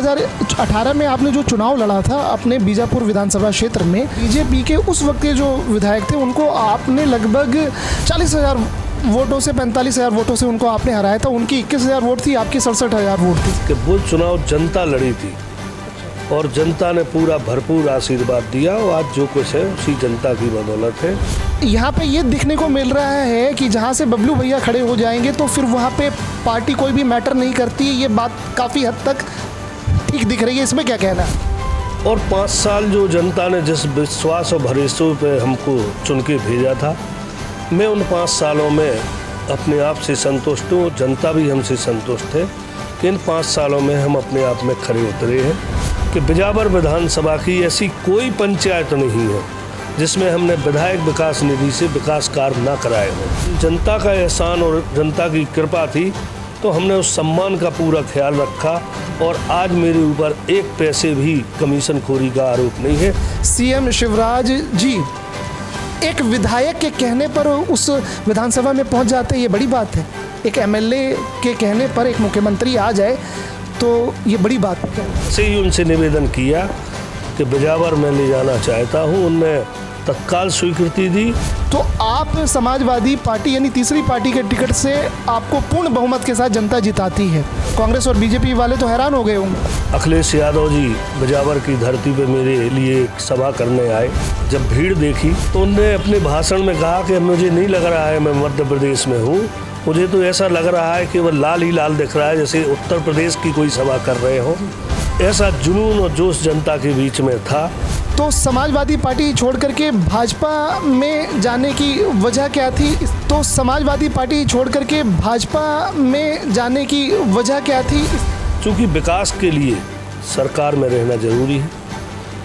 2018 में आपने जो चुनाव लड़ा था अपने बीजापुर विधानसभा क्षेत्र में, बीजेपी के उस वक्त के जो विधायक थे उनको आपने लगभग 40,000 वोटों से 45,000 वोटों से उनको आपने हराया था। उनकी 21,000 वोट थी, आपकी 67,000 वोट थी। कि वो चुनाव जनता लड़ी थी और जनता ने पूरा भरपूर आशीर्वाद दिया और आज जो कुछ है उसी जनता की बदौलत है। यहाँ पे ये दिखने को मिल रहा है कि जहाँ से बबलू भैया खड़े हो जाएंगे तो फिर वहाँ पे पार्टी कोई भी मैटर नहीं करती। ये बात काफ़ी हद तक ठीक दिख रही है, इसमें क्या कहना है? और 5 साल जो जनता ने जिस विश्वास और भरोसे पे हमको चुन के भेजा था, मैं उन 5 सालों में अपने आप से संतुष्ट हूँ। जनता भी हमसे संतुष्ट है कि इन 5 सालों में हम अपने आप में खड़े उतरे हैं कि बिजावर विधानसभा की ऐसी कोई पंचायत नहीं है जिसमें हमने विधायक विकास निधि से विकास कार्य ना कराए हों। जनता का एहसान और जनता की कृपा थी तो हमने उस सम्मान का पूरा ख्याल रखा और आज मेरे ऊपर 1 पैसे भी कमीशन खोरी का आरोप नहीं है। सीएम शिवराज जी एक विधायक के कहने पर उस विधानसभा में पहुंच जाते, ये बड़ी बात है। एक एमएलए के कहने पर एक मुख्यमंत्री आ जाए तो ये बड़ी बात है। से ही उनसे निवेदन किया कि बिजावर में ले जाना चाहता हूँ, उनने तत्काल स्वीकृति दी। तो आप समाजवादी पार्टी यानी तीसरी पार्टी के टिकट से आपको पूर्ण बहुमत के साथ जनता जिताती है। कांग्रेस और बीजेपी वाले तो हैरान हो गए होंगे। अखिलेश यादव जी बिजावर की धरती पे मेरे लिए एक सभा करने आए। जब भीड़ देखी तो उन्होंने अपने भाषण में कहा कि मुझे नहीं लग रहा है मैं मध्य प्रदेश में हूँ, मुझे तो ऐसा लग रहा है कि वह लाल ही लाल दिख रहा है जैसे उत्तर प्रदेश की कोई सभा कर रहे हो। ऐसा जुनून और जोश जनता के बीच में था। तो समाजवादी पार्टी छोड़ करके भाजपा में जाने की वजह क्या थी? तो समाजवादी पार्टी छोड़ करके भाजपा में जाने की वजह क्या थी? क्योंकि विकास के लिए सरकार में रहना जरूरी है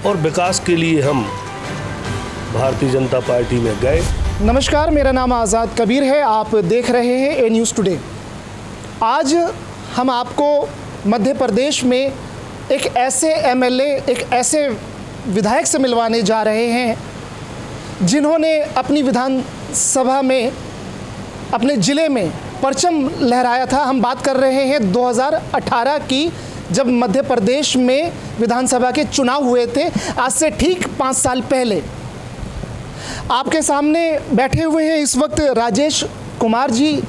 और विकास के लिए हम भारतीय जनता पार्टी में गए। नमस्कार, मेरा नाम आज़ाद कबीर है, आप देख रहे हैं ए न्यूज़ टुडे। आज हम आपको मध्य प्रदेश में एक ऐसे एमएलए, एक ऐसे विधायक से मिलवाने जा रहे हैं जिन्होंने अपनी विधानसभा में, अपने ज़िले में परचम लहराया था। हम बात कर रहे हैं 2018 की, जब मध्य प्रदेश में विधानसभा के चुनाव हुए थे, आज से ठीक 5 साल पहले। आपके सामने बैठे हुए हैं इस वक्त राजेश कुमार जी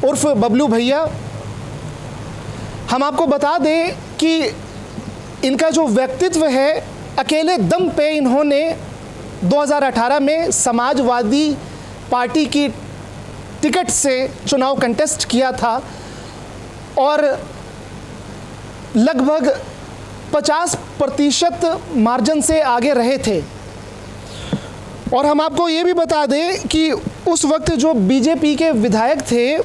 उर्फ बबलू भैया। हम आपको बता दें कि इनका जो व्यक्तित्व है, अकेले दम पे इन्होंने 2018 में समाजवादी पार्टी की टिकट से चुनाव कंटेस्ट किया था और लगभग 50% मार्जिन से आगे रहे थे। और हम आपको ये भी बता दें कि उस वक्त जो बीजेपी के विधायक थे,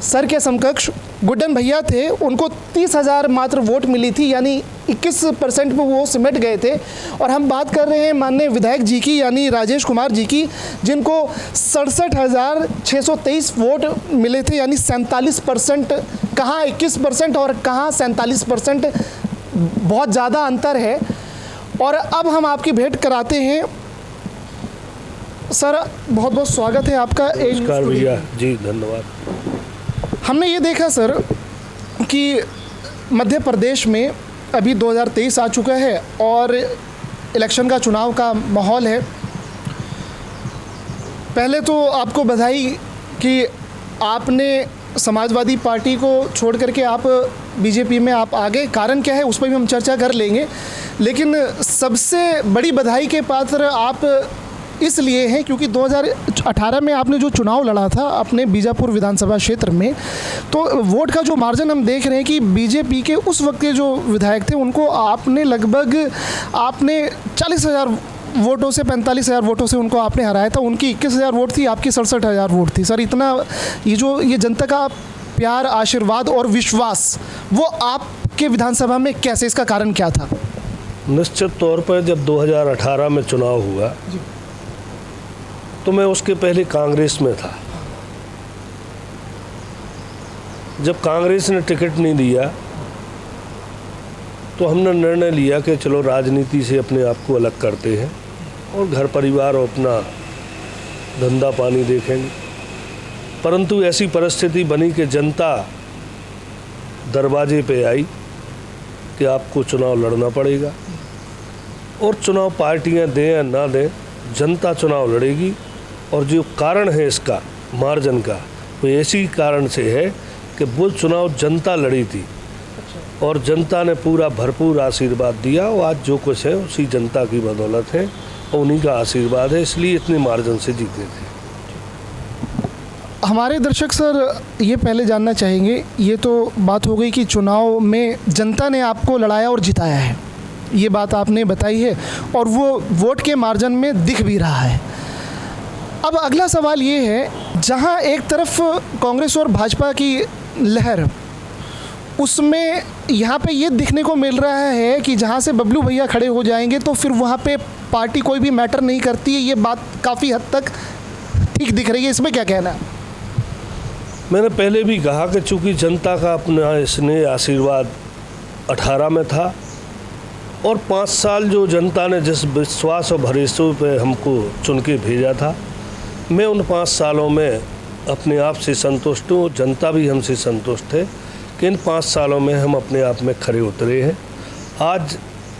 सर के समकक्ष गुड्डन भैया थे, उनको 30,000 मात्र वोट मिली थी, यानी 21% पे वो सिमट गए थे। और हम बात कर रहे हैं माननीय विधायक जी की, यानी राजेश कुमार जी की, जिनको 67,623 वोट मिले थे, यानी 47%। कहाँ 21% और कहाँ 47%, बहुत ज़्यादा अंतर है। और अब हम आपकी भेंट कराते हैं। सर, बहुत बहुत स्वागत है आपका। नमस्कार भैया जी, धन्यवाद। हमने ये देखा सर कि मध्य प्रदेश में अभी 2023 आ चुका है और इलेक्शन का, चुनाव का माहौल है। पहले तो आपको बधाई कि आपने समाजवादी पार्टी को छोड़ करके आप बीजेपी में आप आ गए। कारण क्या है उस पर भी हम चर्चा कर लेंगे, लेकिन सबसे बड़ी बधाई के पात्र आप इसलिए हैं क्योंकि 2018 में आपने जो चुनाव लड़ा था अपने बीजापुर विधानसभा क्षेत्र में, तो वोट का जो मार्जिन हम देख रहे हैं कि बीजेपी के उस वक्त के जो विधायक थे उनको आपने लगभग 40,000 वोटों से 45,000 वोटों से उनको आपने हराया था। उनकी 21,000 वोट थी, आपकी 67,000 वोट थी। सर, इतना ये जनता का प्यार, आशीर्वाद और विश्वास, वो आपके विधानसभा में कैसे, इसका कारण क्या था? निश्चित तौर पर जब 2018 में चुनाव हुआ तो मैं उसके पहले कांग्रेस में था। जब कांग्रेस ने टिकट नहीं दिया तो हमने निर्णय लिया कि चलो राजनीति से अपने आप को अलग करते हैं और घर परिवार और अपना धंधा पानी देखेंगे। परंतु ऐसी परिस्थिति बनी कि जनता दरवाजे पे आई कि आपको चुनाव लड़ना पड़ेगा, और चुनाव पार्टियां दें या ना दें, जनता चुनाव लड़ेगी। और जो कारण है इसका मार्जिन का, वो ऐसी कारण से है कि वो चुनाव जनता लड़ी थी और जनता ने पूरा भरपूर आशीर्वाद दिया, और आज जो कुछ है उसी जनता की बदौलत है और उन्हीं का आशीर्वाद है, इसलिए इतने मार्जिन से जीते थे। हमारे दर्शक सर ये पहले जानना चाहेंगे, ये तो बात हो गई कि चुनाव में जनता ने आपको लड़ाया और जिताया है, ये बात आपने बताई है और वो वोट के मार्जिन में दिख भी रहा है। अब अगला सवाल ये है, जहां एक तरफ कांग्रेस और भाजपा की लहर, उसमें यहाँ पे ये दिखने को मिल रहा है कि जहाँ से बबलू भैया खड़े हो जाएंगे तो फिर वहाँ पे पार्टी कोई भी मैटर नहीं करती है, ये बात काफ़ी हद तक ठीक दिख रही है, इसमें क्या कहना है? मैंने पहले भी कहा कि चूंकि जनता का अपना इसने आशीर्वाद 18 में था, और 5 साल जो जनता ने जिस विश्वास और भरोसे पे हमको चुन के भेजा था, मैं उन 5 सालों में अपने आप से संतुष्ट हूँ। जनता भी हमसे संतुष्ट है कि इन 5 सालों में हम अपने आप में खरे उतरे हैं। आज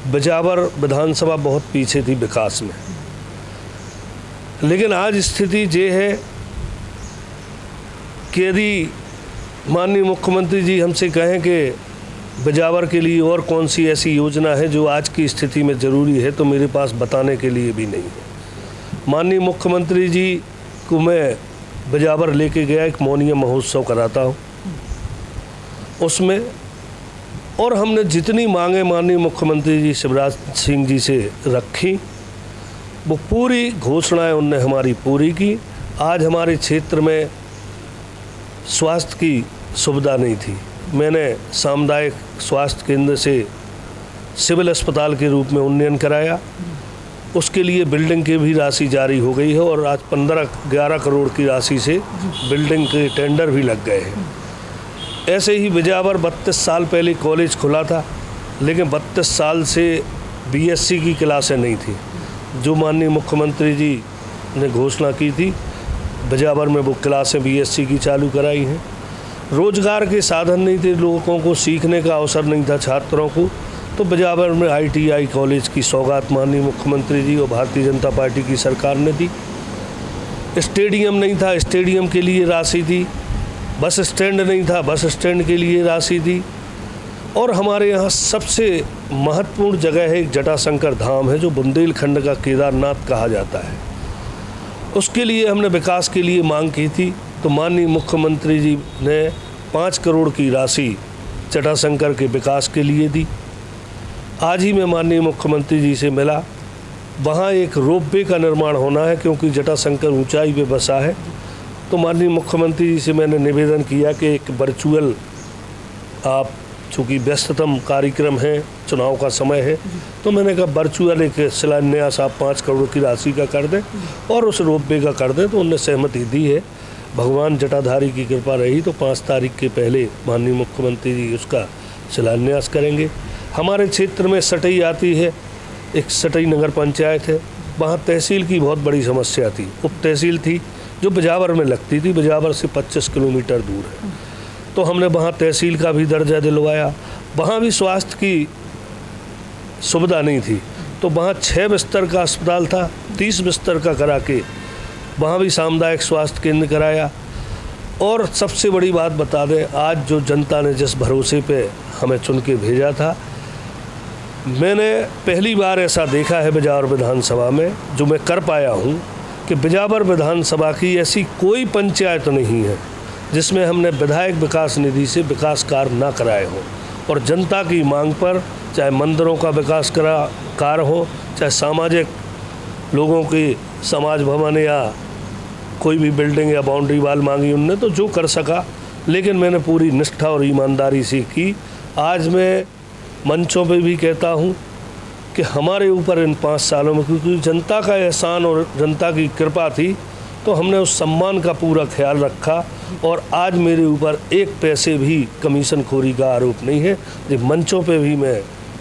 बिजावर विधानसभा बहुत पीछे थी विकास में, लेकिन आज स्थिति ये है कि यदि माननीय मुख्यमंत्री जी हमसे कहें कि बिजावर के लिए और कौन सी ऐसी योजना है जो आज की स्थिति में ज़रूरी है, तो मेरे पास बताने के लिए भी नहीं है। माननीय मुख्यमंत्री जी को मैं बिजावर लेके गया, एक मौनी महोत्सव कराता हूँ उसमें, और हमने जितनी मांगे माननीय मुख्यमंत्री जी शिवराज सिंह जी से रखी, वो पूरी घोषणाएं उनने हमारी पूरी की। आज हमारे क्षेत्र में स्वास्थ्य की सुविधा नहीं थी, मैंने सामुदायिक स्वास्थ्य केंद्र से सिविल अस्पताल के रूप में उन्नयन कराया, उसके लिए बिल्डिंग की भी राशि जारी हो गई है और आज 15-11 करोड़ की राशि से बिल्डिंग के टेंडर भी लग गए हैं। ऐसे ही बिजावर 32 साल पहले कॉलेज खुला था, लेकिन 32 साल से बीएससी की क्लासें नहीं थी, जो माननीय मुख्यमंत्री जी ने घोषणा की थी, बिजावर में वो क्लासें बीएससी की चालू कराई हैं। रोजगार के साधन नहीं थे, लोगों को सीखने का अवसर नहीं था छात्रों को, तो बिजावर में ITI कॉलेज की सौगात माननीय मुख्यमंत्री जी और भारतीय जनता पार्टी की सरकार ने दी। स्टेडियम नहीं था, स्टेडियम के लिए राशि दी। बस स्टैंड नहीं था, बस स्टैंड के लिए राशि दी। और हमारे यहाँ सबसे महत्वपूर्ण जगह है, एक जटाशंकर धाम है जो बुंदेलखंड का केदारनाथ कहा जाता है, उसके लिए हमने विकास के लिए मांग की थी, तो माननीय मुख्यमंत्री जी ने 5 करोड़ की राशि जटाशंकर के विकास के लिए दी। आज ही मैं माननीय मुख्यमंत्री जी से मिला, वहाँ एक रोपवे का निर्माण होना है क्योंकि जटाशंकर ऊंचाई पे बसा है, तो माननीय मुख्यमंत्री जी से मैंने निवेदन किया कि एक वर्चुअल, आप चूँकि व्यस्ततम कार्यक्रम है, चुनाव का समय है, तो मैंने कहा वर्चुअल एक शिलान्यास आप 5 करोड़ की राशि का कर दें और उस रोपवे का कर दें, तो उनने सहमति दी है। भगवान जटाधारी की कृपा रही तो 5 तारीख के पहले माननीय मुख्यमंत्री जी उसका शिलान्यास करेंगे। हमारे क्षेत्र में सटई आती है, एक सटई नगर पंचायत है, वहाँ तहसील की बहुत बड़ी समस्या थी। उप तहसील थी जो बिजावर में लगती थी, बिजावर से 25 किलोमीटर दूर है, तो हमने वहाँ तहसील का भी दर्जा दिलवाया। वहाँ भी स्वास्थ्य की सुविधा नहीं थी, तो वहाँ 6 बिस्तर का अस्पताल था, 30 बिस्तर का करा के वहाँ भी सामुदायिक स्वास्थ्य केंद्र कराया। और सबसे बड़ी बात बता दें, आज जो जनता ने जिस भरोसे पे हमें चुन के भेजा था, मैंने पहली बार ऐसा देखा है बिजावर विधानसभा में जो मैं कर पाया हूँ कि बिजावर विधानसभा की ऐसी कोई पंचायत नहीं है जिसमें हमने विधायक विकास निधि से विकास कार्य ना कराए हों। और जनता की मांग पर, चाहे मंदिरों का विकास कार्य हो, चाहे सामाजिक लोगों की समाज भवन या कोई भी बिल्डिंग या बाउंड्री वाल मांगी उनने, तो जो कर सका, लेकिन मैंने पूरी निष्ठा और ईमानदारी से की। आज मैं मंचों पे भी कहता हूँ कि हमारे ऊपर इन 5 सालों में, क्योंकि जनता का एहसान और जनता की कृपा थी, तो हमने उस सम्मान का पूरा ख्याल रखा। और आज मेरे ऊपर 1 पैसे भी कमीशन खोरी का आरोप नहीं है। जो मंचों पे भी मैं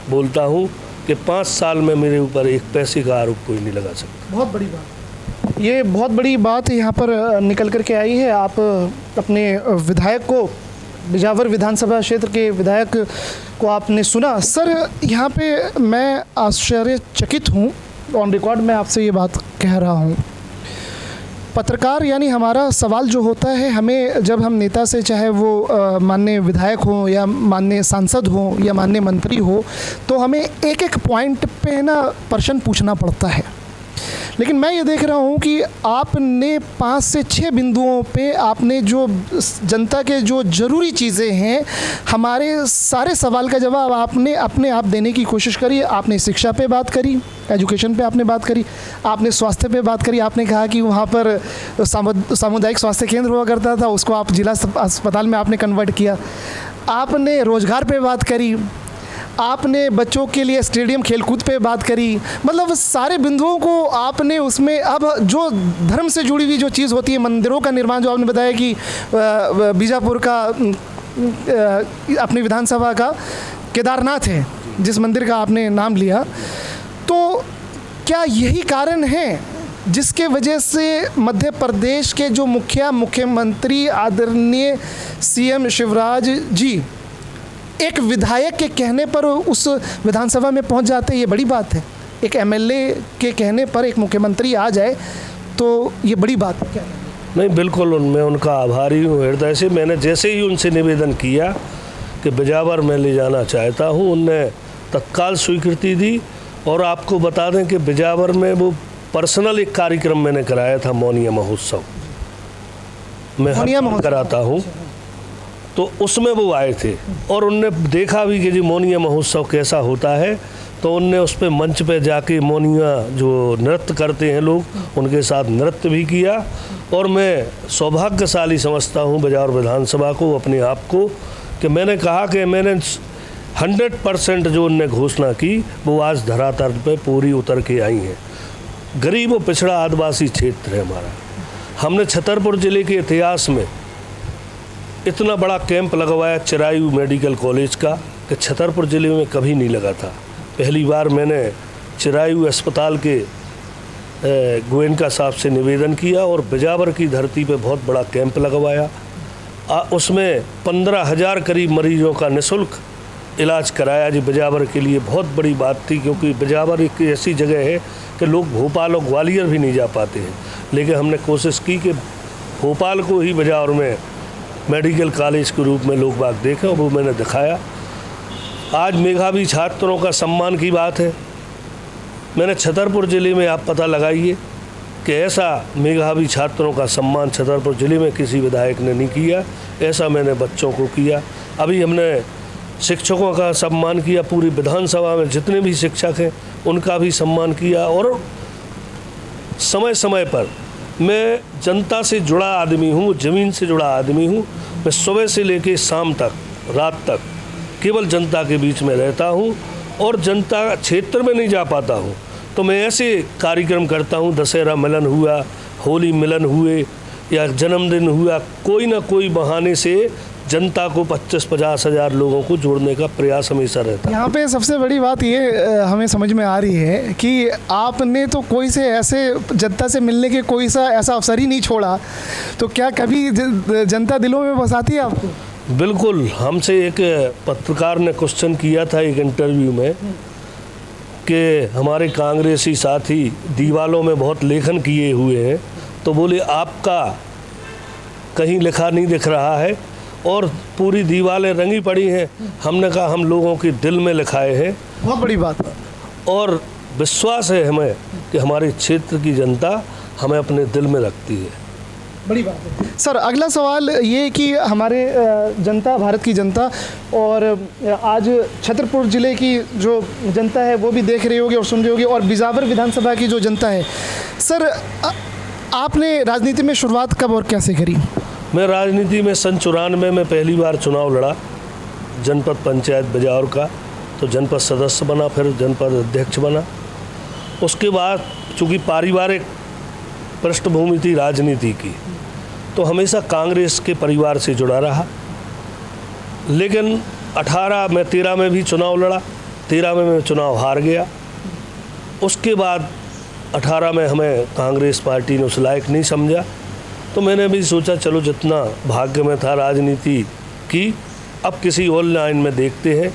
बोलता हूँ कि 5 साल में मेरे ऊपर 1 पैसे का आरोप कोई नहीं लगा सकता। बहुत बड़ी बात, ये बहुत बड़ी बात यहाँ पर निकल कर के आई है। आप अपने विधायक को बिजावर विधानसभा क्षेत्र के विधायक को आपने सुना। सर, यहाँ पे मैं आश्चर्यचकित हूँ, ऑन रिकॉर्ड मैं आपसे ये बात कह रहा हूँ। पत्रकार यानी हमारा सवाल जो होता है, हमें जब हम नेता से, चाहे वो माननीय विधायक हो या माननीय सांसद हो या माननीय मंत्री हो, तो हमें एक एक पॉइंट पे ना प्रश्न पूछना पड़ता है। लेकिन मैं ये देख रहा हूँ कि आपने 5 से 6 बिंदुओं पे आपने जो जनता के जो ज़रूरी चीज़ें हैं, हमारे सारे सवाल का जवाब आपने अपने आप देने की कोशिश करी। आपने शिक्षा पे बात करी, एजुकेशन पे आपने बात करी, आपने स्वास्थ्य पे बात करी। आपने कहा कि वहाँ पर सामुदायिक स्वास्थ्य केंद्र हुआ करता था, उसको आप जिला अस्पताल में आपने कन्वर्ट किया। आपने रोज़गार पे बात करी, आपने बच्चों के लिए स्टेडियम खेलकूद पे बात करी। मतलब सारे बिंदुओं को आपने उसमें, अब जो धर्म से जुड़ी हुई जो चीज़ होती है, मंदिरों का निर्माण, जो आपने बताया कि बीजापुर का अपनी विधानसभा का केदारनाथ है, जिस मंदिर का आपने नाम लिया, तो क्या यही कारण है जिसके वजह से मध्य प्रदेश के जो मुख्यमंत्री आदरणीय सीएम शिवराज जी एक विधायक के कहने पर उस विधानसभा में पहुंच जाते हैं? ये बड़ी बात है। एक एमएलए के कहने पर एक मुख्यमंत्री आ जाए तो ये बड़ी बात है। क्या नहीं, बिल्कुल मैं उनका आभारी हूँ हृदय से। मैंने जैसे ही उनसे निवेदन किया कि बिजावर में ले जाना चाहता हूँ, उनने तत्काल स्वीकृति दी। और आपको बता दें कि बिजावर में वो पर्सनल एक कार्यक्रम मैंने कराया था, मौनिया महोत्सव। मैं हर कराता हूँ, तो उसमें वो आए थे और उनने देखा भी कि जी मौनिया महोत्सव कैसा होता है। तो उनने उस पर मंच पे जाके मौनिया जो नृत्य करते हैं लोग, उनके साथ नृत्य भी किया। और मैं सौभाग्यशाली समझता हूँ बिजावर विधानसभा को, अपने आप को, कि मैंने कहा कि मैंने 100% जो उनने घोषणा की वो आज धरातल पे पूरी उतर के आई हैं। गरीब और पिछड़ा आदिवासी क्षेत्र है हमारा। हमने छतरपुर ज़िले के इतिहास में इतना बड़ा कैंप लगवाया चिरायू मेडिकल कॉलेज का कि छतरपुर ज़िले में कभी नहीं लगा था। पहली बार मैंने चिरायू अस्पताल के गोयनका साहब से निवेदन किया और बिजावर की धरती पे बहुत बड़ा कैंप लगवाया। उसमें 15,000 करीब मरीजों का निःशुल्क इलाज कराया। जी बिजावर के लिए बहुत बड़ी बात थी, क्योंकि बिजावर एक ऐसी जगह है कि लोग भोपाल और ग्वालियर भी नहीं जा पाते हैं। लेकिन हमने कोशिश की कि भोपाल को ही बिजावर में मेडिकल कॉलेज के रूप में लोग बाग देखें, और वो मैंने दिखाया। आज मेधावी छात्रों का सम्मान की बात है। मैंने छतरपुर ज़िले में, आप पता लगाइए कि ऐसा मेधावी छात्रों का सम्मान छतरपुर ज़िले में किसी विधायक ने नहीं किया। ऐसा मैंने बच्चों को किया। अभी हमने शिक्षकों का सम्मान किया, पूरी विधानसभा में जितने भी शिक्षक हैं उनका भी सम्मान किया। और समय समय पर मैं जनता से जुड़ा आदमी हूँ, ज़मीन से जुड़ा आदमी हूँ। मैं सुबह से लेकर शाम तक, रात तक केवल जनता के बीच में रहता हूँ और जनता क्षेत्र में नहीं जा पाता हूँ। तो मैं ऐसे कार्यक्रम करता हूँ, दशहरा मिलन हुआ, होली मिलन हुए या जन्मदिन हुआ, कोई ना कोई बहाने से जनता को 25-50 हज़ार लोगों को जोड़ने का प्रयास हमेशा रहता है। यहाँ पे सबसे बड़ी बात ये हमें समझ में आ रही है कि आपने तो कोई से ऐसे जनता से मिलने के कोई सा ऐसा अवसर ही नहीं छोड़ा। तो क्या कभी जनता दिलों में बसाती है आपको? बिल्कुल। हमसे एक पत्रकार ने क्वेश्चन किया था एक इंटरव्यू में कि हमारे कांग्रेसी साथी दीवालों में बहुत लेखन किए हुए हैं, तो बोले आपका कहीं लिखा नहीं दिख रहा है और पूरी दीवारें रंगी पड़ी हैं। हमने कहा हम लोगों के दिल में लिखाए हैं। बहुत बड़ी बात है। और विश्वास है हमें कि हमारे क्षेत्र की जनता हमें अपने दिल में रखती है। बड़ी बात है। सर, अगला सवाल ये कि हमारे जनता, भारत की जनता और आज छतरपुर ज़िले की जो जनता है वो भी देख रही होगी और सुन रही होगी, और बिजावर विधानसभा की जो जनता है। सर, आपने राजनीति में शुरुआत कब और कैसे करी? मैं राजनीति में सन 94 में पहली बार चुनाव लड़ा, जनपद पंचायत बिजावर का। तो जनपद सदस्य बना, फिर जनपद अध्यक्ष बना। उसके बाद चूँकि पारिवारिक पृष्ठभूमि थी राजनीति की, तो हमेशा कांग्रेस के परिवार से जुड़ा रहा। लेकिन 13 में भी चुनाव लड़ा, 13 में मैं चुनाव हार गया। उसके बाद 18 में हमें कांग्रेस पार्टी ने उस लायक नहीं समझा। तो मैंने भी सोचा चलो जितना भाग्य में था राजनीति की, अब किसी और लाइन में देखते हैं।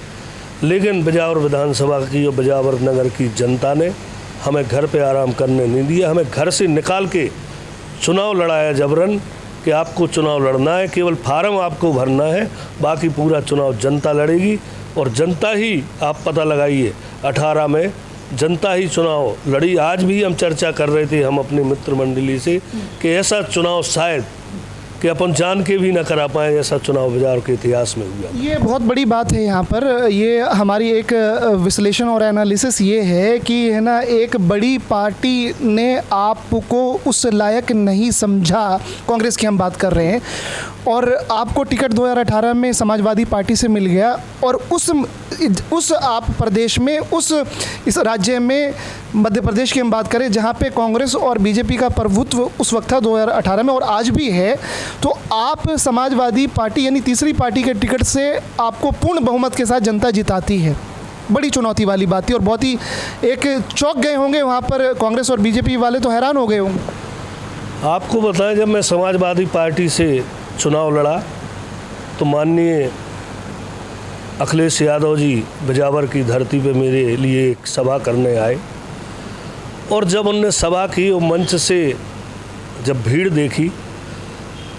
लेकिन बिजावर विधानसभा की और बिजावर नगर की जनता ने हमें घर पे आराम करने नहीं दिया। हमें घर से निकाल के चुनाव लड़ाया जबरन कि आपको चुनाव लड़ना है, केवल फार्म आपको भरना है, बाकी पूरा चुनाव जनता लड़ेगी। और जनता ही, आप पता लगाइए, 18 में जनता ही चुनाव लड़ी। आज भी हम चर्चा कर रहे थे हम अपनी मित्र मंडली से कि ऐसा चुनाव शायद कि अपन जान के भी ना करा पाए, ऐसा चुनाव बिजार के इतिहास में हुआ। ये बहुत बड़ी बात है यहाँ पर। ये हमारी एक विश्लेषण और एनालिसिस ये है कि है ना, एक बड़ी पार्टी ने आपको उस लायक नहीं समझा, कांग्रेस की हम बात कर रहे हैं, और आपको टिकट 2018 में समाजवादी पार्टी से मिल गया। और उस आप प्रदेश में, इस राज्य में, मध्य प्रदेश की हम बात करें जहाँ पे कांग्रेस और बीजेपी का प्रभुत्व उस वक्त था 2018 में और आज भी है, तो आप समाजवादी पार्टी यानी तीसरी पार्टी के टिकट से आपको पूर्ण बहुमत के साथ जनता जिताती है। बड़ी चुनौती वाली बात थी और बहुत ही एक चौंक गए होंगे वहाँ पर कांग्रेस और बीजेपी वाले, तो हैरान हो गए होंगे। आपको बताएं, जब मैं समाजवादी पार्टी से चुनाव लड़ा तो माननीय अखिलेश यादव जी बिजावर की धरती पे मेरे लिए एक सभा करने आए। और जब उनने सभा की और मंच से जब भीड़ देखी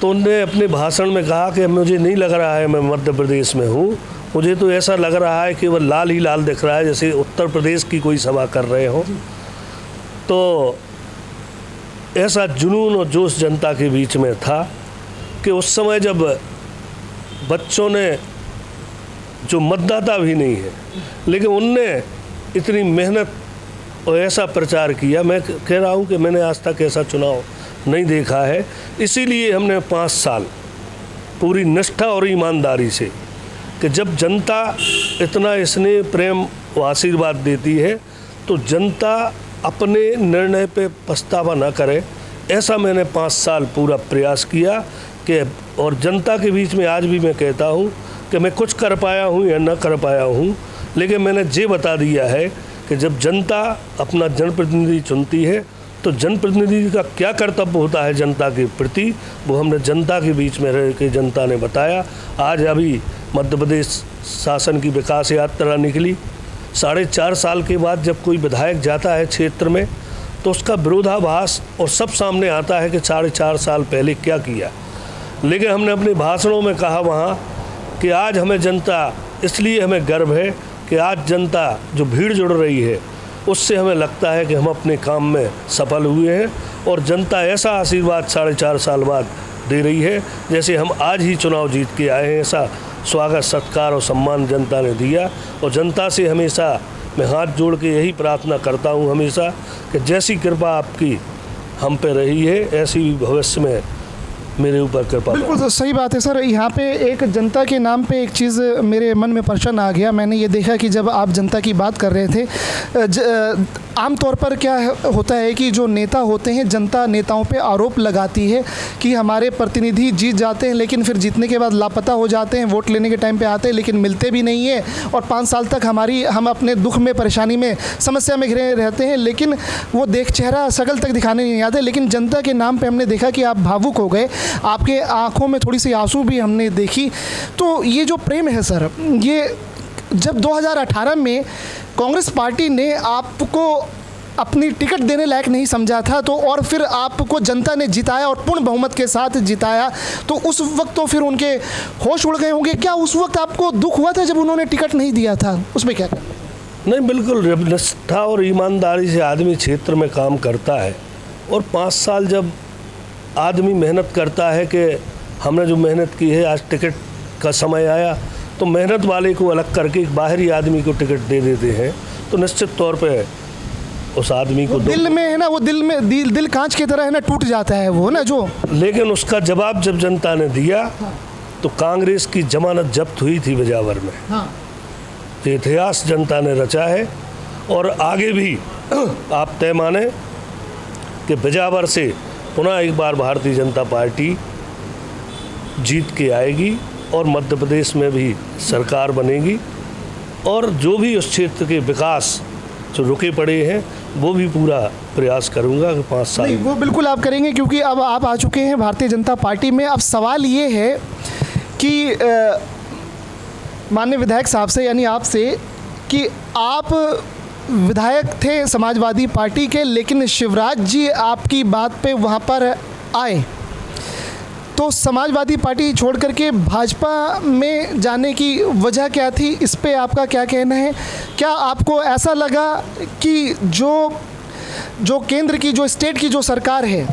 तो उनने अपने भाषण में कहा कि मुझे नहीं लग रहा है मैं मध्य प्रदेश में हूँ, मुझे तो ऐसा लग रहा है कि वह लाल ही लाल दिख रहा है, जैसे उत्तर प्रदेश की कोई सभा कर रहे हो। तो ऐसा जुनून और जोश जनता के बीच में था कि उस समय जब बच्चों ने, जो मतदाता भी नहीं है, लेकिन उनने इतनी मेहनत और ऐसा प्रचार किया, मैं कह रहा हूँ कि मैंने आज तक ऐसा चुनाव नहीं देखा है। इसीलिए हमने 5 साल पूरी निष्ठा और ईमानदारी से, कि जब जनता इतना स्नेह प्रेम व आशीर्वाद देती है तो जनता अपने निर्णय पे पछतावा न करे, ऐसा मैंने 5 साल पूरा प्रयास किया कि, और जनता के बीच में आज भी मैं कहता हूँ कि मैं कुछ कर पाया हूँ या न कर पाया हूँ, लेकिन मैंने ये बता दिया है कि जब जनता अपना जनप्रतिनिधि चुनती है तो जनप्रतिनिधि का क्या कर्तव्य होता है जनता के प्रति, वो हमने जनता के बीच में रह के जनता ने बताया। आज अभी मध्य प्रदेश शासन की विकास यात्रा निकली, 4.5 साल के बाद जब कोई विधायक जाता है क्षेत्र में तो उसका विरोधाभास और सब सामने आता है कि 4.5 साल पहले क्या किया। लेकिन हमने अपने भाषणों में कहा वहाँ कि आज हमें जनता, इसलिए हमें गर्व है कि आज जनता जो भीड़ जुड़ रही है उससे हमें लगता है कि हम अपने काम में सफल हुए हैं, और जनता ऐसा आशीर्वाद 4.5 साल बाद दे रही है जैसे हम आज ही चुनाव जीत के आए हैं। ऐसा स्वागत, सत्कार और सम्मान जनता ने दिया। और जनता से हमेशा मैं हाथ जोड़ के यही प्रार्थना करता हूँ हमेशा कि जैसी कृपा आपकी हम पे रही है ऐसी भी भविष्य में मेरे ऊपर कृपा। बिल्कुल तो सही बात है सर। यहाँ पे एक जनता के नाम पे एक चीज़ मेरे मन में प्रश्न आ गया। मैंने ये देखा कि जब आप जनता की बात कर रहे थे, आमतौर पर क्या होता है कि जो नेता होते हैं, जनता नेताओं पे आरोप लगाती है कि हमारे प्रतिनिधि जीत जाते हैं लेकिन फिर जीतने के बाद लापता हो जाते हैं, वोट लेने के टाइम पे आते हैं लेकिन मिलते भी नहीं है, और 5 साल तक हम अपने दुख में, परेशानी में, समस्या में घिरे रहते हैं, लेकिन वो चेहरा शकल तक दिखाने नहीं आते। लेकिन जनता के नाम पे हमने देखा कि आप भावुक हो गए, आपके आंखों में थोड़ी सी आंसू भी हमने देखी। तो ये जो प्रेम है सर, ये जब 2018 में कांग्रेस पार्टी ने आपको अपनी टिकट देने लायक नहीं समझा था, तो और फिर आपको जनता ने जिताया और पूर्ण बहुमत के साथ जिताया, तो उस वक्त तो फिर उनके होश उड़ गए होंगे। क्या उस वक्त आपको दुख हुआ था जब उन्होंने टिकट नहीं दिया था? उसमें क्या? नहीं, बिल्कुल निष्ठा और ईमानदारी से आदमी क्षेत्र में काम करता है, और 5 साल जब आदमी मेहनत करता है कि हमने जो मेहनत की है, आज टिकट का समय आया तो मेहनत वाले को अलग करके एक बाहरी आदमी को टिकट दे देते हैं, तो निश्चित तौर पे उस आदमी को दिल में है ना, वो दिल कांच की तरह है ना, टूट जाता है वो ना जो। लेकिन उसका जवाब जब जनता ने दिया तो कांग्रेस की जमानत जब्त हुई थी बिजावर में। तो इतिहास जनता ने रचा है, और आगे भी आप तय माने कि बिजावर से पुनः एक बार भारतीय जनता पार्टी जीत के आएगी और मध्य प्रदेश में भी सरकार बनेगी, और जो भी उस क्षेत्र के विकास जो रुके पड़े हैं वो भी पूरा प्रयास करूंगा कि 5 साल। नहीं, वो बिल्कुल आप करेंगे, क्योंकि अब आप आ चुके हैं भारतीय जनता पार्टी में। अब सवाल ये है कि माननीय विधायक साहब से, यानी आपसे, कि आप विधायक थे समाजवादी पार्टी के, लेकिन शिवराज जी आपकी बात पे वहाँ पर आए, तो समाजवादी पार्टी छोड़ करके भाजपा में जाने की वजह क्या थी? इस पे आपका क्या कहना है? क्या आपको ऐसा लगा कि जो केंद्र की, जो स्टेट की जो सरकार है,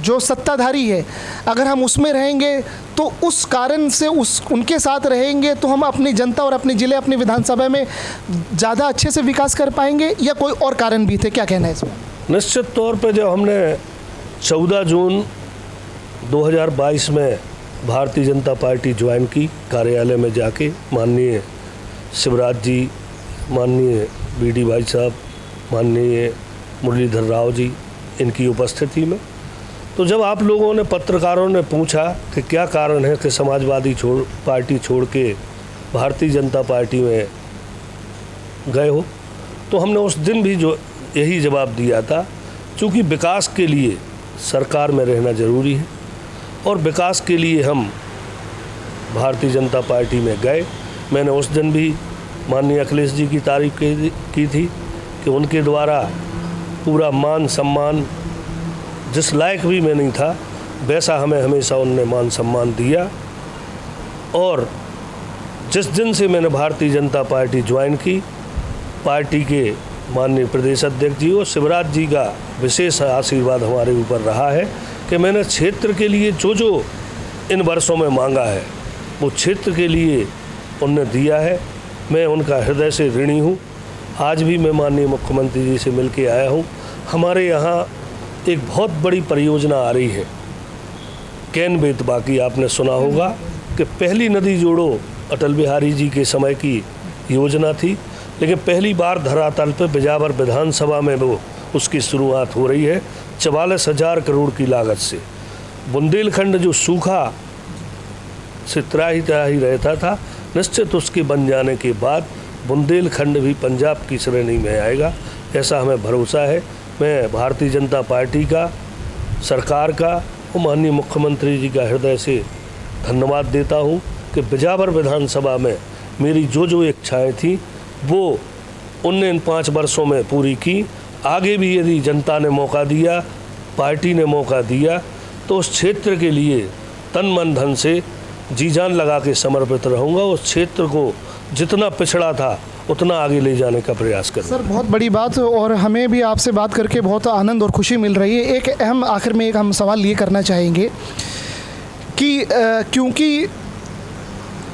जो सत्ताधारी है, अगर हम उसमें रहेंगे तो उस कारण से उनके साथ रहेंगे तो हम अपनी जनता और अपने ज़िले, अपनी विधानसभा में ज़्यादा अच्छे से विकास कर पाएंगे, या कोई और कारण भी थे? क्या कहना है इसमें? निश्चित तौर पे जब हमने 14 जून 2022 में भारतीय जनता पार्टी ज्वाइन की, कार्यालय में जाके माननीय शिवराज जी, माननीय बीडी भाई साहब, माननीय मुरलीधर राव जी, इनकी उपस्थिति में, तो जब आप लोगों ने, पत्रकारों ने पूछा कि क्या कारण है कि समाजवादी पार्टी छोड़ के भारतीय जनता पार्टी में गए हो, तो हमने उस दिन भी जो यही जवाब दिया था, चूँकि विकास के लिए सरकार में रहना ज़रूरी है और विकास के लिए हम भारतीय जनता पार्टी में गए। मैंने उस दिन भी माननीय अखिलेश जी की तारीफ की थी कि उनके द्वारा पूरा मान सम्मान, जिस लायक भी मैं नहीं था वैसा हमें हमेशा उनने मान सम्मान दिया। और जिस दिन से मैंने भारतीय जनता पार्टी ज्वाइन की, पार्टी के माननीय प्रदेश अध्यक्ष जी और शिवराज जी का विशेष आशीर्वाद हमारे ऊपर रहा है कि मैंने क्षेत्र के लिए जो इन वर्षों में मांगा है वो क्षेत्र के लिए उनने दिया है। मैं उनका हृदय से ऋणी हूँ। आज भी मैं माननीय मुख्यमंत्री जी से मिल के आया हूँ। हमारे यहाँ एक बहुत बड़ी परियोजना आ रही है, कैन बेतवा की, आपने सुना होगा कि पहली नदी जोड़ो अटल बिहारी जी के समय की योजना थी, लेकिन पहली बार धरातल पर बिजावर विधानसभा में वो उसकी शुरुआत हो रही है 44,000 करोड़ की लागत से। बुंदेलखंड जो सूखा से त्राही रहता था, निश्चित उसके बन जाने के बाद बुंदेलखंड भी पंजाब की श्रेणी में आएगा, ऐसा हमें भरोसा है। मैं भारतीय जनता पार्टी का, सरकार का और माननीय मुख्यमंत्री जी का हृदय से धन्यवाद देता हूँ कि बिजावर विधानसभा में मेरी जो इच्छाएं थी वो उनने इन 5 वर्षों में पूरी की। आगे भी यदि जनता ने मौका दिया, पार्टी ने मौका दिया, तो उस क्षेत्र के लिए तन मन धन से जी जान लगा के समर्पित रहूँगा। उस क्षेत्र को जितना पिछड़ा था उतना आगे ले जाने का प्रयास करूँ। सर, बहुत बड़ी बात, और हमें भी आपसे बात करके बहुत आनंद और खुशी मिल रही है। एक अहम आखिर में एक हम सवाल ये करना चाहेंगे कि क्योंकि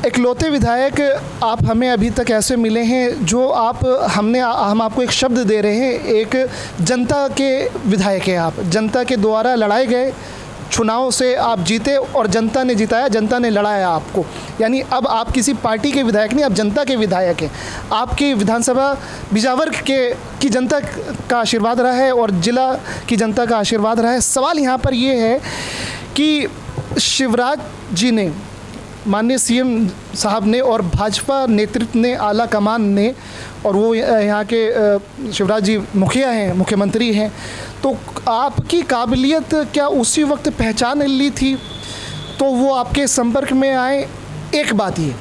इकलौते विधायक आप हमें अभी तक ऐसे मिले हैं जो हम आपको एक शब्द दे रहे हैं, एक जनता के विधायक हैं आप, जनता के द्वारा लड़ाए गए चुनाव से आप जीते और जनता ने जिताया, जनता ने लड़ाया आपको। यानी अब आप किसी पार्टी के विधायक नहीं, आप जनता के विधायक हैं। आपकी विधानसभा बिजावर की जनता का आशीर्वाद रहा है और जिला की जनता का आशीर्वाद रहा है। सवाल यहाँ पर ये है कि शिवराज जी ने, माननीय सीएम साहब ने और भाजपा नेतृत्व ने, आला कमान ने, और वो यहाँ के शिवराज जी मुखिया हैं, मुख्यमंत्री हैं, तो आपकी काबिलियत क्या उसी वक्त पहचान ली थी तो वो आपके संपर्क में आए? एक बात ये,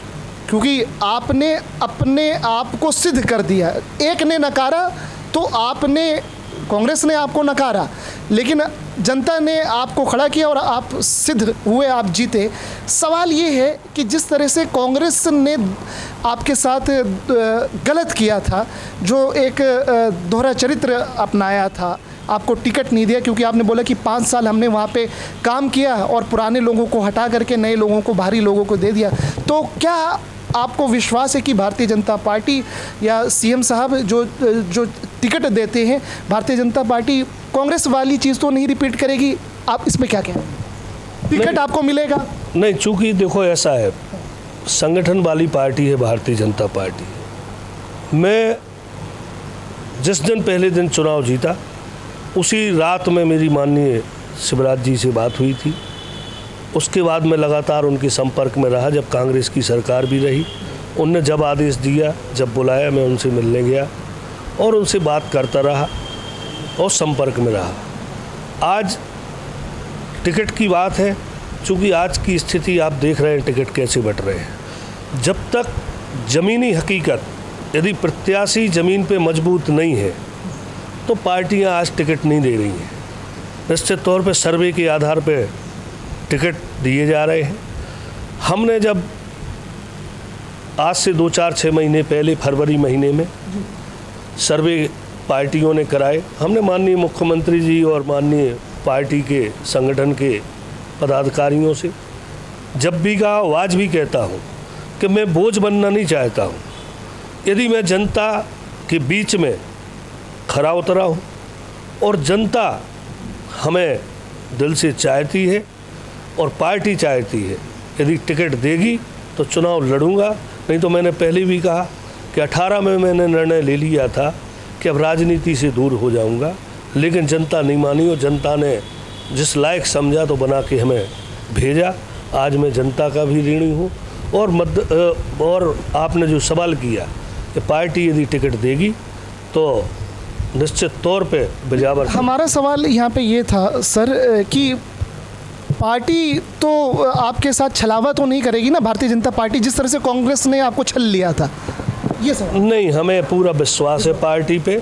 क्योंकि आपने अपने आप को सिद्ध कर दिया। एक ने नकारा तो आपने, कांग्रेस ने आपको नकारा, लेकिन जनता ने आपको खड़ा किया और आप सिद्ध हुए, आप जीते। सवाल ये है कि जिस तरह से कांग्रेस ने आपके साथ गलत किया था, जो एक दोहरा चरित्र अपनाया था, आपको टिकट नहीं दिया क्योंकि आपने बोला कि 5 साल हमने वहाँ पे काम किया और पुराने लोगों को हटा करके नए लोगों को, बाहरी लोगों को दे दिया, तो क्या आपको विश्वास है कि भारतीय जनता पार्टी या सीएम साहब जो टिकट देते हैं, भारतीय जनता पार्टी कांग्रेस वाली चीज़ तो नहीं रिपीट करेगी? आप इसमें क्या कहें? टिकट आपको मिलेगा? नहीं, चूँकि देखो ऐसा है, संगठन वाली पार्टी है भारतीय जनता पार्टी। मैं जिस दिन पहले दिन चुनाव जीता उसी रात में मेरी माननीय शिवराज जी से बात हुई थी। उसके बाद मैं लगातार उनके संपर्क में रहा। जब कांग्रेस की सरकार भी रही, उनने जब आदेश दिया, जब बुलाया, मैं उनसे मिलने गया और उनसे बात करता रहा और संपर्क में रहा। आज टिकट की बात है चूँकि आज की स्थिति आप देख रहे हैं टिकट कैसे बंट रहे हैं। जब तक ज़मीनी हकीकत, यदि प्रत्याशी ज़मीन पे मजबूत नहीं है तो पार्टियां आज टिकट नहीं दे रही हैं। निश्चित तौर पे सर्वे के आधार पे टिकट दिए जा रहे हैं। हमने जब आज से 2-4-6 महीने पहले फरवरी महीने में सर्वे पार्टियों ने कराए, हमने माननीय मुख्यमंत्री जी और माननीय पार्टी के संगठन के पदाधिकारियों से जब भी कहा, आज भी कहता हूँ कि मैं बोझ बनना नहीं चाहता हूँ। यदि मैं जनता के बीच में खरा उतरा हूँ और जनता हमें दिल से चाहती है और पार्टी चाहती है, यदि टिकट देगी तो चुनाव लड़ूंगा। नहीं तो मैंने पहले भी कहा कि 18 में मैंने निर्णय ले लिया था कि अब राजनीति से दूर हो जाऊंगा, लेकिन जनता नहीं मानी और जनता ने जिस लायक समझा तो बना के हमें भेजा। आज मैं जनता का भी ऋणी हूँ। और आपने जो सवाल किया कि पार्टी यदि टिकट देगी तो निश्चित तौर पे बिजावर। हमारा सवाल यहाँ पे ये था सर कि पार्टी तो आपके साथ छलावा तो नहीं करेगी ना, भारतीय जनता पार्टी, जिस तरह से कांग्रेस ने आपको छल लिया था, ये सवाल। नहीं, हमें पूरा विश्वास है पार्टी पे,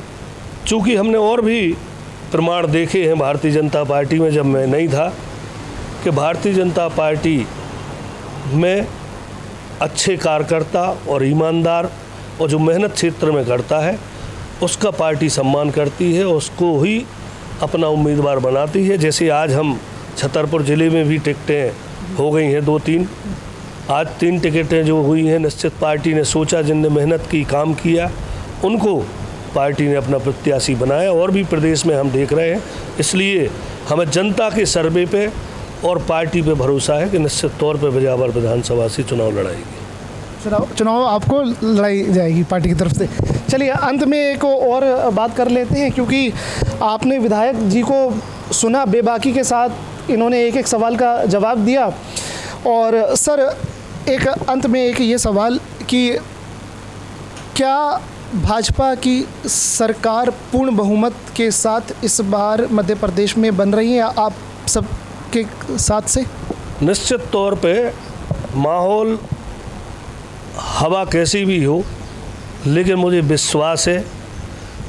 चूँकि हमने और भी प्रमाण देखे हैं भारतीय जनता पार्टी में जब मैं नहीं था, कि भारतीय जनता पार्टी में अच्छे कार्यकर्ता और ईमानदार और जो मेहनत क्षेत्र में करता है उसका पार्टी सम्मान करती है, उसको ही अपना उम्मीदवार बनाती है। जैसे आज हम छतरपुर ज़िले में भी टिकटें हो गई हैं 2-3, आज 3 टिकटें जो हुई हैं, निश्चित पार्टी ने सोचा, जिनने मेहनत की, काम किया, उनको पार्टी ने अपना प्रत्याशी बनाया। और भी प्रदेश में हम देख रहे हैं। इसलिए हमें जनता के सर्वे पे और पार्टी पे भरोसा है कि निश्चित तौर पे बिजावर विधानसभा से चुनाव लड़ाएगी। चुनाव आपको लड़ाई जाएगी पार्टी की तरफ से। चलिए अंत में एक और बात कर लेते हैं, क्योंकि आपने विधायक जी को सुना बेबाकी के साथ, इन्होंने एक एक सवाल का जवाब दिया। और सर एक अंत में एक ये सवाल कि क्या भाजपा की सरकार पूर्ण बहुमत के साथ इस बार मध्य प्रदेश में बन रही है आप सब के साथ से? निश्चित तौर पे माहौल, हवा कैसी भी हो, लेकिन मुझे विश्वास है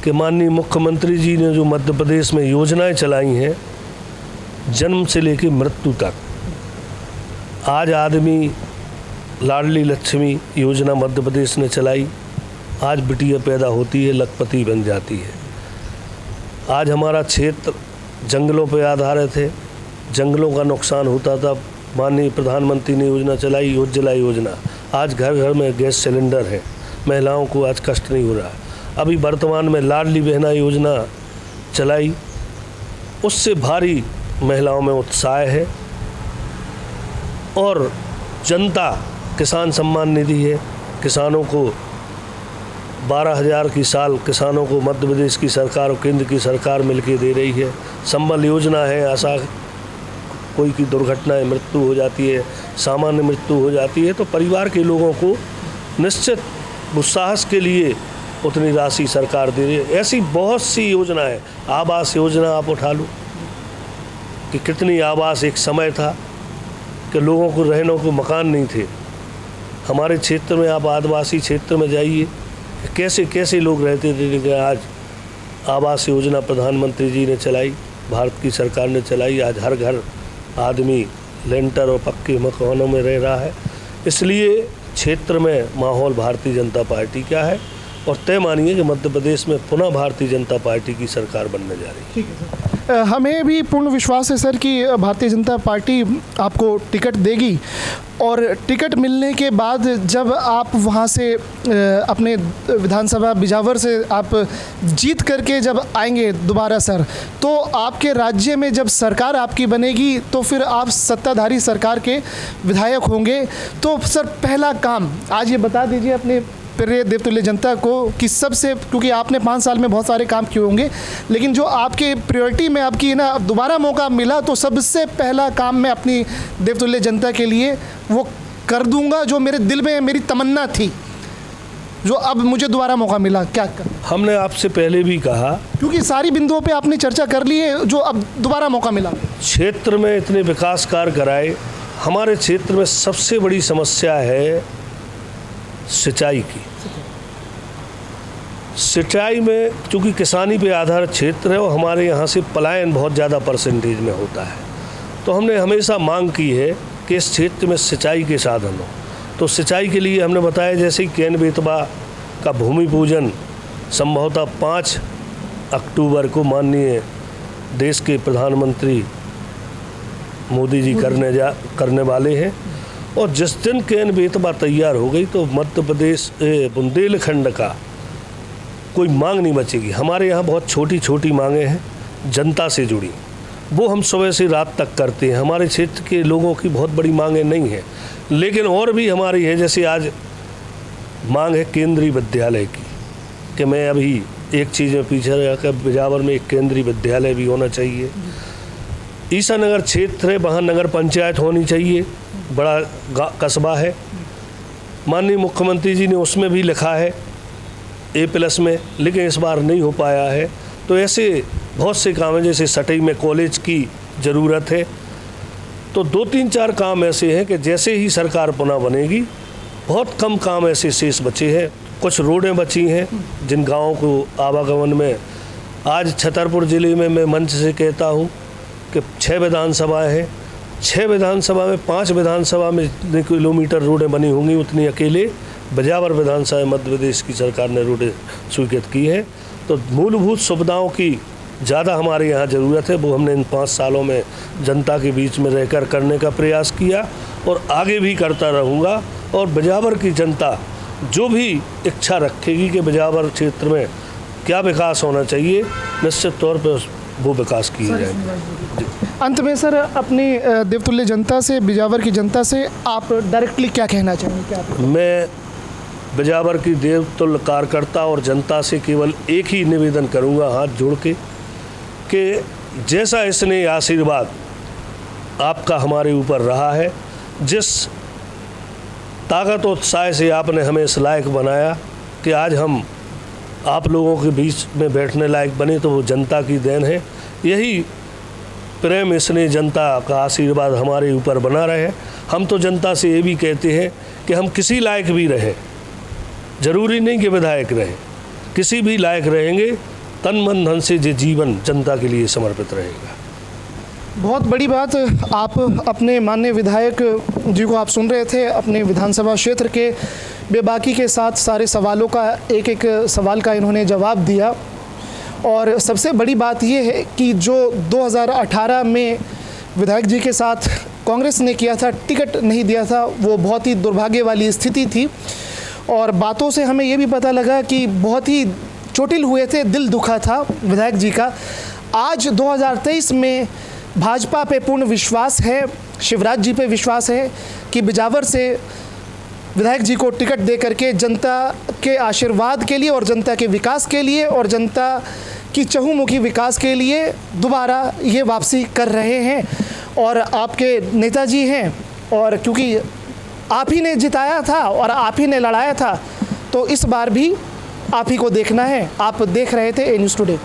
कि माननीय मुख्यमंत्री जी ने जो मध्य प्रदेश में योजनाएं चलाई हैं, जन्म से लेकर मृत्यु तक, आज आदमी लाडली लक्ष्मी योजना मध्य प्रदेश ने चलाई, आज बिटिया पैदा होती है, लखपति बन जाती है। आज हमारा क्षेत्र जंगलों पर आधारित है, जंगलों का नुकसान होता था, माननीय प्रधानमंत्री ने योजना चलाई, उज्ज्वला योजना, आज घर घर में गैस सिलेंडर है, महिलाओं को आज कष्ट नहीं हो रहा। अभी वर्तमान में लाडली बहना योजना चलाई, उससे भारी महिलाओं में उत्साह है। और जनता किसान सम्मान निधि है, किसानों को 12,000 की साल किसानों को मध्य प्रदेश की सरकार और केंद्र की सरकार मिलकर दे रही है। संबल योजना है, ऐसा कोई की दुर्घटना है, मृत्यु हो जाती है, सामान्य मृत्यु हो जाती है, तो परिवार के लोगों को निश्चित साहस के लिए उतनी राशि सरकार दे रही है। ऐसी बहुत सी योजना है। आवास योजना आप उठा लो कि कितनी आवास, एक समय था कि लोगों को रहने को मकान नहीं थे। हमारे क्षेत्र में, आप आदिवासी क्षेत्र में जाइए, कैसे कैसे लोग रहते थे, लेकिन आज आवास योजना प्रधानमंत्री जी ने चलाई, भारत की सरकार ने चलाई। आज हर घर आदमी लेंटर और पक्के मकानों में रह रहा है। इसलिए क्षेत्र में माहौल भारतीय जनता पार्टी का है और तय मानिए कि मध्य प्रदेश में पुनः भारतीय जनता पार्टी की सरकार बनने जा रही है। ठीक है सर, हमें भी पूर्ण विश्वास है सर कि भारतीय जनता पार्टी आपको टिकट देगी। और टिकट मिलने के बाद जब आप वहाँ से अपने विधानसभा बिजावर से आप जीत करके जब आएंगे दोबारा सर, तो आपके राज्य में जब सरकार आपकी बनेगी तो फिर आप सत्ताधारी सरकार के विधायक होंगे। तो सर पहला काम आज ये बता दीजिए अपने प्रिय देवतुल्य जनता को कि सबसे, क्योंकि आपने 5 साल में बहुत सारे काम किए होंगे, लेकिन जो आपके प्रायोरिटी में आपकी ना दोबारा मौका मिला, तो सबसे पहला काम मैं अपनी देवतुल्य जनता के लिए वो कर दूंगा जो मेरे दिल में मेरी तमन्ना थी, जो अब मुझे दोबारा मौका मिला। क्या कर? हमने आपसे पहले भी कहा, क्योंकि सारी बिंदुओं पे आपने चर्चा कर ली है, जो अब दोबारा मौका मिला, क्षेत्र में इतने विकास कार्य कराए, हमारे क्षेत्र में सबसे बड़ी समस्या है सिंचाई की। सिंचाई में चूँकि किसानी पे आधारित क्षेत्र है और हमारे यहाँ से पलायन बहुत ज़्यादा परसेंटेज में होता है, तो हमने हमेशा मांग की है कि इस क्षेत्र में सिंचाई के साधन हो। तो सिंचाई के लिए हमने बताया जैसे ही केन बेतवा का भूमि पूजन संभवतः 5 अक्टूबर को माननीय देश के प्रधानमंत्री मोदी जी करने वाले हैं, और जिस दिन केन बेतवा तैयार हो गई तो मध्य प्रदेश बुंदेलखंड का कोई मांग नहीं बचेगी। हमारे यहाँ बहुत छोटी छोटी मांगें हैं जनता से जुड़ी, वो हम सुबह से रात तक करते हैं। हमारे क्षेत्र के लोगों की बहुत बड़ी मांगें नहीं हैं, लेकिन और भी हमारी है। जैसे आज मांग है केंद्रीय विद्यालय की, कि मैं अभी एक चीज़ में पीछे रह कर बिजावर में एक केंद्रीय विद्यालय भी होना चाहिए। ईसा नगर क्षेत्र है, वहाँ नगर पंचायत होनी चाहिए, बड़ा कस्बा है। माननीय मुख्यमंत्री जी ने उसमें भी लिखा है A+ में, लेकिन इस बार नहीं हो पाया है। तो ऐसे बहुत से काम हैं, जैसे सटई में कॉलेज की ज़रूरत है। तो 2-3-4 काम ऐसे हैं कि जैसे ही सरकार पुनः बनेगी, बहुत कम काम ऐसे शेष बचे हैं। कुछ रोडें बची हैं जिन गाँवों को आवागमन में, आज छतरपुर ज़िले में मैं मंच से कहता हूँ कि 6 विधानसभाएँ हैं, 6 विधानसभा में 5 विधानसभा में जितने किलोमीटर रोडें बनी होंगी उतनी अकेले बिजावर विधानसभा मध्य प्रदेश की सरकार ने रोडें स्वीकृत की है। तो मूलभूत सुविधाओं की ज़्यादा हमारे यहाँ ज़रूरत है, वो हमने इन 5 सालों में जनता के बीच में रहकर करने का प्रयास किया और आगे भी करता रहूँगा। और बिजावर की जनता जो भी इच्छा रखेगी कि बिजावर क्षेत्र में क्या विकास होना चाहिए, निश्चित तौर पर वो विकास किए जाएंगे। अंत में सर, अपनी देवतुल्य जनता से, बिजावर की जनता से आप डायरेक्टली क्या कहना चाहेंगे? क्या मैं बिजावर की देवतुल्य कार्यकर्ता और जनता से केवल एक ही निवेदन करूंगा हाथ जोड़ के, कि जैसा इसने आशीर्वाद आपका हमारे ऊपर रहा है, जिस ताकत और उत्साह से आपने हमें इस लायक बनाया कि आज हम आप लोगों के बीच में बैठने लायक बने, तो वो जनता की देन है। यही प्रेम, इसने जनता का आशीर्वाद हमारे ऊपर बना रहे। हम तो जनता से ये भी कहते हैं कि हम किसी लायक भी रहें, ज़रूरी नहीं कि विधायक रहें, किसी भी लायक रहेंगे, तन मन धन से जो जीवन जनता के लिए समर्पित रहेगा। बहुत बड़ी बात, आप अपने माननीय विधायक जी को आप सुन रहे थे, अपने विधानसभा क्षेत्र के बेबाकी के साथ सारे सवालों का एक एक सवाल का इन्होंने जवाब दिया। और सबसे बड़ी बात ये है कि जो 2018 में विधायक जी के साथ कांग्रेस ने किया था, टिकट नहीं दिया था, वो बहुत ही दुर्भाग्य वाली स्थिति थी। और बातों से हमें ये भी पता लगा कि बहुत ही चोटिल हुए थे, दिल दुखा था विधायक जी का। आज 2023 में भाजपा पे पूर्ण विश्वास है, शिवराज जी पे विश्वास है कि बिजावर से विधायक जी को टिकट दे करके जनता के आशीर्वाद के लिए और जनता के विकास के लिए और जनता की चहुमुखी विकास के लिए दोबारा ये वापसी कर रहे हैं। और आपके नेताजी हैं, और क्योंकि आप ही ने जिताया था और आप ही ने लड़ाया था, तो इस बार भी आप ही को देखना है। आप देख रहे थे A News Today।